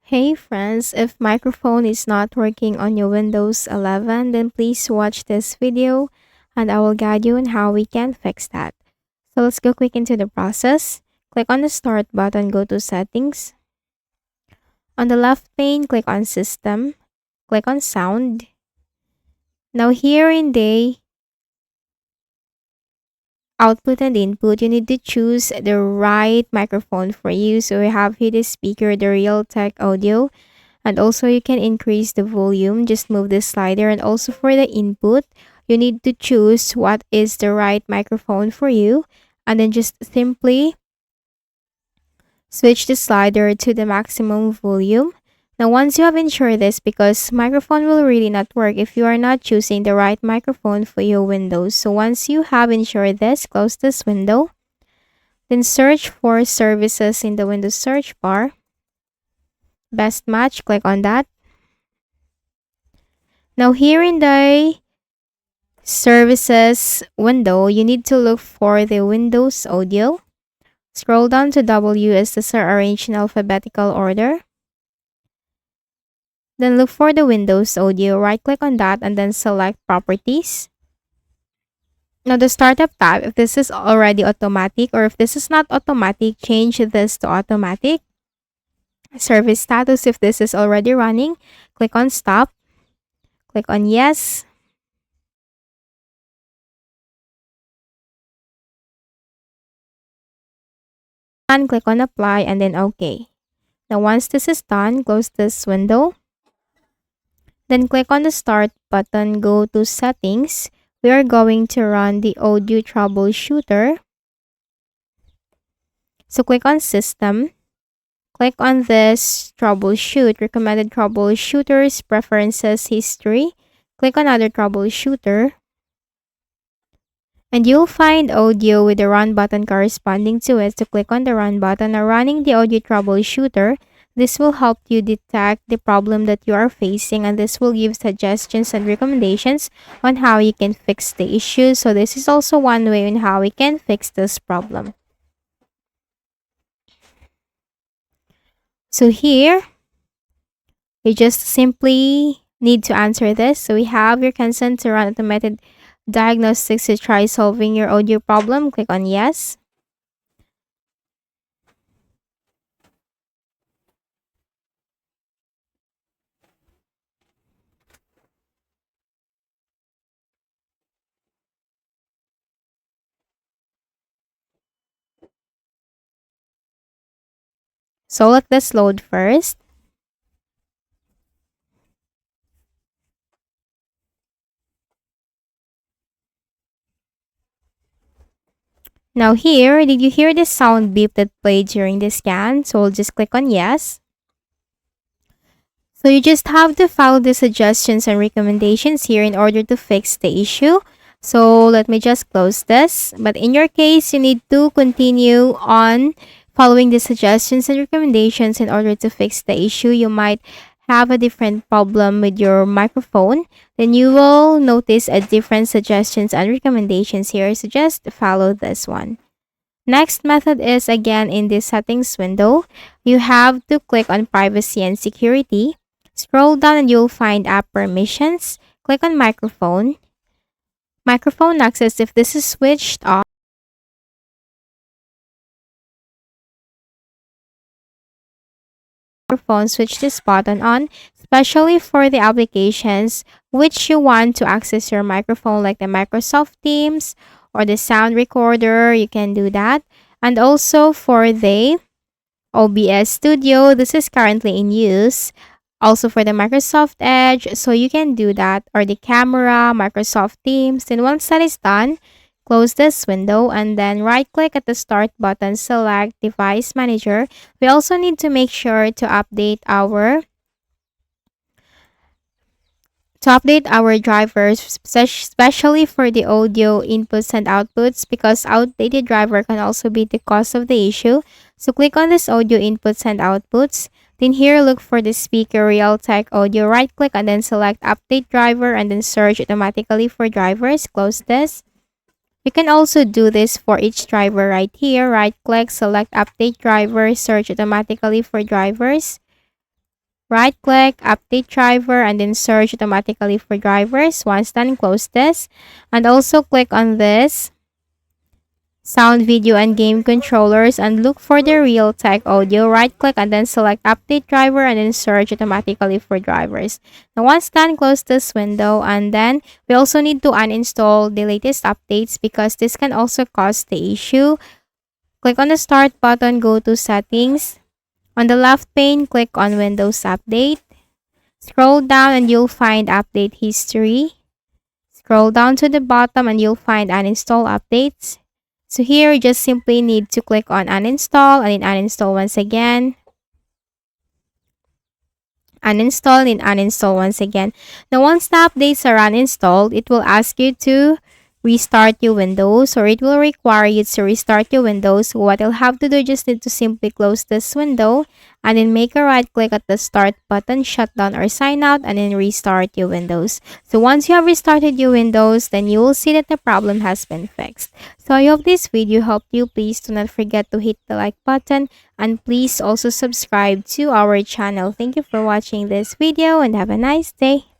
Hey friends, if microphone is not working on your Windows 11, then please watch this video and I will guide you on how we can fix that. So let's go quick into the process. Click on the start button, go to settings. On the left pane, click on system, click on sound. Now here in the output and input, you need to choose the right microphone for you. So we have here the speaker, the Realtek audio. And also you can increase the volume, just move the slider. And also for the input, you need to choose what is the right microphone for you. And then just simply switch the slider to the maximum volume. Now once you have ensured this, because microphone will really not work if you are not choosing the right microphone for your Windows. So once you have ensured this, close this window. Then search for services in the Windows search bar. Best match, click on that. Now here in the services window, you need to look for the Windows audio. Scroll down to W as these are arranged in alphabetical order. Then look for the Windows audio, right click on that and then select properties. Now the startup tab, if this is already automatic or if this is not automatic, change this to automatic. Service status, if this is already running, click on stop, click on yes. And click on apply and then OK. Now once this is done, close this window. Then click on the start button, go to settings. We are going to run the audio troubleshooter. So click on system. Click on this troubleshoot, recommended troubleshooters, preferences, history. Click on other troubleshooter. And you'll find audio with the run button corresponding to it. So click on the run button. Now running the audio troubleshooter, this will help you detect the problem that you are facing, and this will give suggestions and recommendations on how you can fix the issue. So this is also one way on how we can fix this problem. So here, you just simply need to answer this. So we have your consent to run automated diagnostics to try solving your audio problem. Click on yes. So let this load first. Now here, did you hear the sound beep that played during the scan? So we'll just click on yes. So you just have to follow the suggestions and recommendations here in order to fix the issue. So let me just close this. But in your case, you need to continue on following the suggestions and recommendations in order to fix the issue. You might have a different problem with your microphone. Then you will notice a different suggestions and recommendations here. So just follow this one. Next method is again in the settings window. You have to click on privacy and security. Scroll down and you'll find app permissions. Click on microphone. Microphone access, if this is switched off, microphone, switch this button on, especially for the applications which you want to access your microphone like the Microsoft Teams or the sound recorder, you can do that. And also for the OBS Studio, this is currently in use. Also for the Microsoft Edge, so you can do that, or the camera, Microsoft Teams. Then once that is done, close this window and then right click at the start button, select device manager. We also need to make sure to update our drivers, especially for the audio inputs and outputs, because outdated driver can also be the cause of the issue. So click on this audio inputs and outputs. Then here, look for the speaker Realtek audio. Right click and then select update driver and then search automatically for drivers. Close this. You can also do this for each driver right here. Right click, select update driver, search automatically for drivers. Right click, update driver, and then search automatically for drivers. Once done, close this. And also click on this sound, video, and game controllers and look for the Realtek audio. Right click and then select update driver and then search automatically for drivers. Now once done, close this window, and then we also need to uninstall the latest updates because this can also cause the issue. Click on the start button, go to settings. On the left pane, click on Windows Update. Scroll down and you'll find update history. Scroll down to the bottom and you'll find uninstall updates. So here, you just simply need to click on uninstall and then uninstall once again. Uninstall and uninstall once again. Now, once the updates are uninstalled, it will ask you to restart your Windows, or it will require you to restart your Windows. What you'll have to do, just need to simply close this window and then make a right click at the start button, shut down or sign out, and then restart your Windows. So once you have restarted your Windows, then you will see that the problem has been fixed. So I hope this video helped you. Please do not forget to hit the like button and please also subscribe to our channel. Thank you for watching this video and have a nice day.